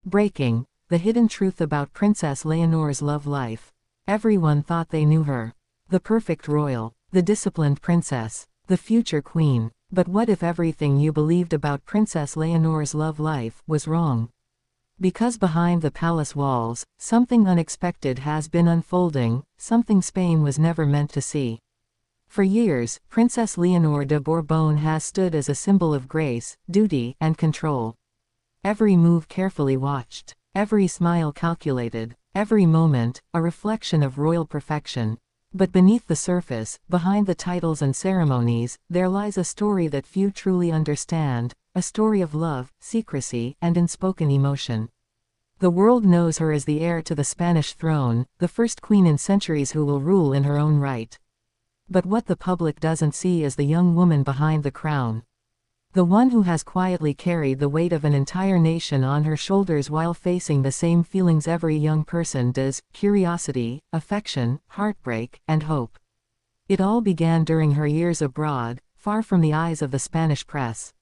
Breaking. The hidden truth about Princess Leonor's love life. Everyone thought they knew her. The perfect royal. The disciplined princess. The future queen. But what if everything you believed about Princess Leonor's love life was wrong? Because behind the palace walls, something unexpected has been unfolding, something Spain was never meant to see. For years, Princess Leonor de Bourbon has stood as a symbol of grace, duty, and control. Every move carefully watched, every smile calculated, every moment, a reflection of royal perfection. But beneath the surface, behind the titles and ceremonies, there lies a story that few truly understand, a story of love, secrecy, and unspoken emotion. The world knows her as the heir to the Spanish throne, the first queen in centuries who will rule in her own right. But what the public doesn't see is the young woman behind the crown. The one who has quietly carried the weight of an entire nation on her shoulders while facing the same feelings every young person does: curiosity, affection, heartbreak, and hope. It all began during her years abroad, far from the eyes of the Spanish press.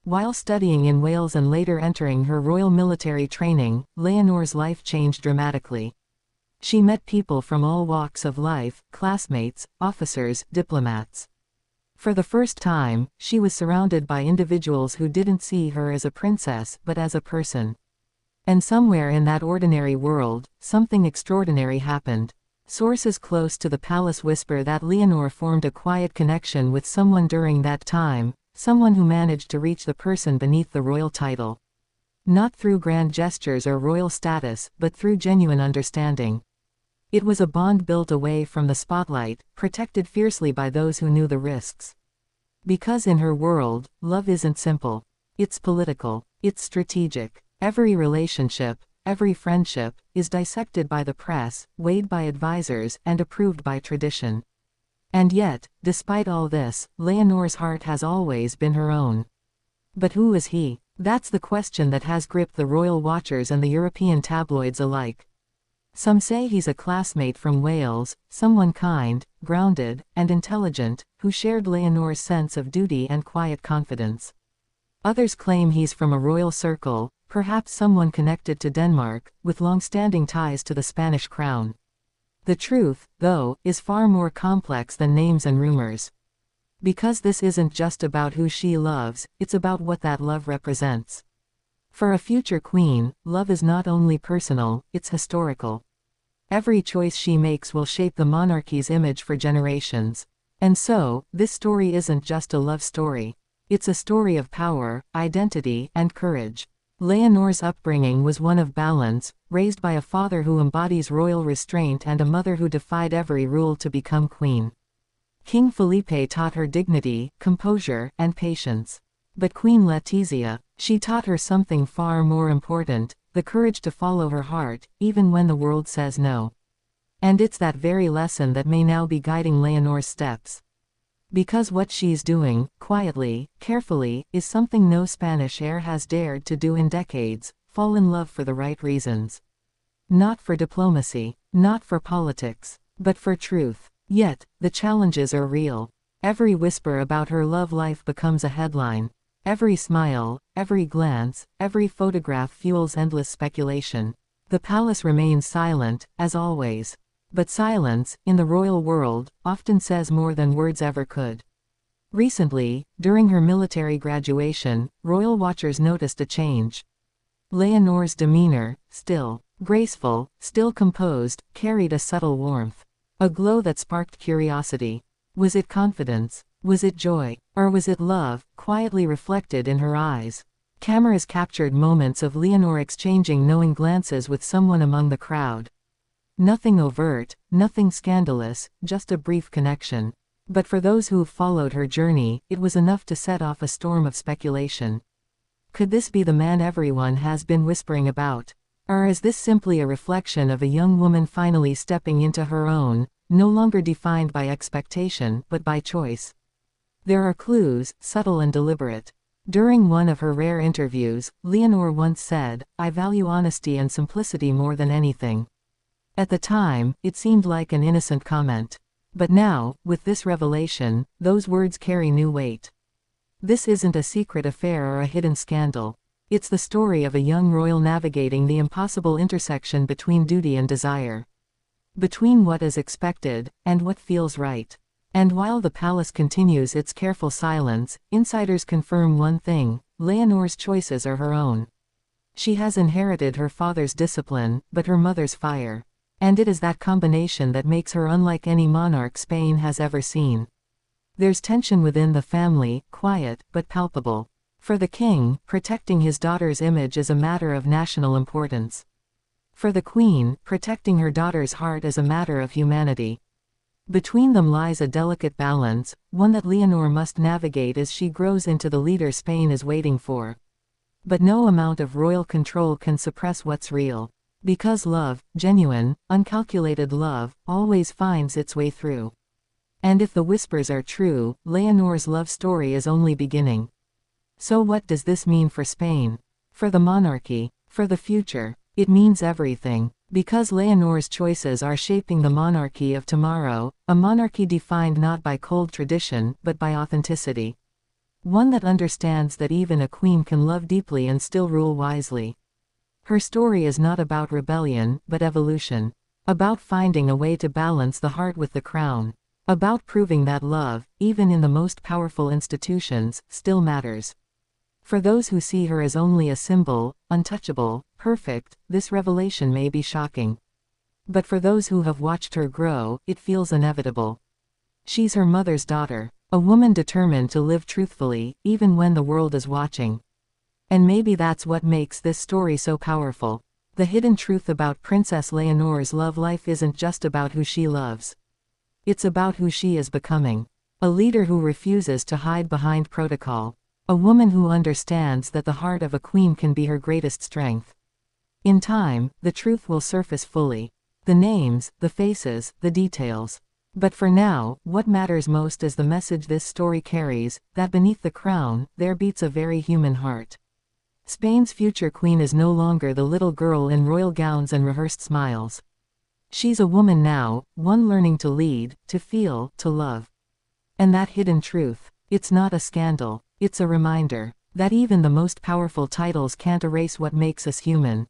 While studying in Wales and later entering her royal military training, Leonor's life changed dramatically. She met people from all walks of life: classmates, officers, diplomats. For the first time, she was surrounded by individuals who didn't see her as a princess but as a person. And somewhere in that ordinary world, something extraordinary happened. Sources close to the palace whisper that Leonor formed a quiet connection with someone during that time, someone who managed to reach the person beneath the royal title. Not through grand gestures or royal status, but through genuine understanding. It was a bond built away from the spotlight, protected fiercely by those who knew the risks. Because in her world, love isn't simple. It's political. It's strategic. Every relationship, every friendship, is dissected by the press, weighed by advisors, and approved by tradition. And yet, despite all this, Leonor's heart has always been her own. But who is he? That's the question that has gripped the royal watchers and the European tabloids alike. Some say he's a classmate from Wales, someone kind, grounded, and intelligent, who shared Leonor's sense of duty and quiet confidence. Others claim he's from a royal circle, perhaps someone connected to Denmark, with long-standing ties to the Spanish crown. The truth, though, is far more complex than names and rumors. Because this isn't just about who she loves, it's about what that love represents. For a future queen, love is not only personal, it's historical. Every choice she makes will shape the monarchy's image for generations. And so, this story isn't just a love story. It's a story of power, identity, and courage. Leonor's upbringing was one of balance, raised by a father who embodies royal restraint and a mother who defied every rule to become queen. King Felipe taught her dignity, composure, and patience. But Queen Letizia, she taught her something far more important: the courage to follow her heart, even when the world says no. And it's that very lesson that may now be guiding Leonor's steps. Because what she's doing, quietly, carefully, is something no Spanish heir has dared to do in decades: fall in love for the right reasons. Not for diplomacy, not for politics, but for truth. Yet, the challenges are real. Every whisper about her love life becomes a headline. Every smile, every glance, every photograph fuels endless speculation. The palace remains silent, as always. But silence, in the royal world, often says more than words ever could. Recently, during her military graduation, royal watchers noticed a change. Leonor's demeanor, still graceful, still composed, carried a subtle warmth. A glow that sparked curiosity. Was it confidence? Was it joy? Or was it love, quietly reflected in her eyes? Cameras captured moments of Leonor exchanging knowing glances with someone among the crowd. Nothing overt, nothing scandalous, just a brief connection. But for those who followed her journey, it was enough to set off a storm of speculation. Could this be the man everyone has been whispering about? Or is this simply a reflection of a young woman finally stepping into her own, no longer defined by expectation but by choice? There are clues, subtle and deliberate. During one of her rare interviews, Leonor once said, "I value honesty and simplicity more than anything." At the time, it seemed like an innocent comment. But now, with this revelation, those words carry new weight. This isn't a secret affair or a hidden scandal. It's the story of a young royal navigating the impossible intersection between duty and desire. Between what is expected, and what feels right. And while the palace continues its careful silence, insiders confirm one thing: Leonor's choices are her own. She has inherited her father's discipline, but her mother's fire. And it is that combination that makes her unlike any monarch Spain has ever seen. There's tension within the family, quiet, but palpable. For the king, protecting his daughter's image is a matter of national importance. For the queen, protecting her daughter's heart is a matter of humanity. Between them lies a delicate balance, one that Leonor must navigate as she grows into the leader Spain is waiting for. But no amount of royal control can suppress what's real. Because love, genuine, uncalculated love, always finds its way through. And if the whispers are true, Leonor's love story is only beginning. So what does this mean for Spain? For the monarchy? For the future? It means everything. Because Leonor's choices are shaping the monarchy of tomorrow, a monarchy defined not by cold tradition, but by authenticity. One that understands that even a queen can love deeply and still rule wisely. Her story is not about rebellion, but evolution. About finding a way to balance the heart with the crown. About proving that love, even in the most powerful institutions, still matters. For those who see her as only a symbol, untouchable, perfect, this revelation may be shocking. But for those who have watched her grow, it feels inevitable. She's her mother's daughter. A woman determined to live truthfully, even when the world is watching. And maybe that's what makes this story so powerful. The hidden truth about Princess Leonor's love life isn't just about who she loves. It's about who she is becoming. A leader who refuses to hide behind protocol. A woman who understands that the heart of a queen can be her greatest strength. In time, the truth will surface fully. The names, the faces, the details. But for now, what matters most is the message this story carries, that beneath the crown, there beats a very human heart. Spain's future queen is no longer the little girl in royal gowns and rehearsed smiles. She's a woman now, one learning to lead, to feel, to love. And that hidden truth, it's not a scandal, it's a reminder, that even the most powerful titles can't erase what makes us human.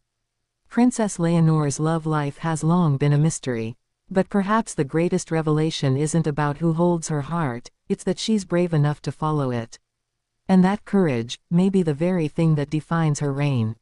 Princess Leonor's love life has long been a mystery. But perhaps the greatest revelation isn't about who holds her heart, it's that she's brave enough to follow it. And that courage may be the very thing that defines her reign.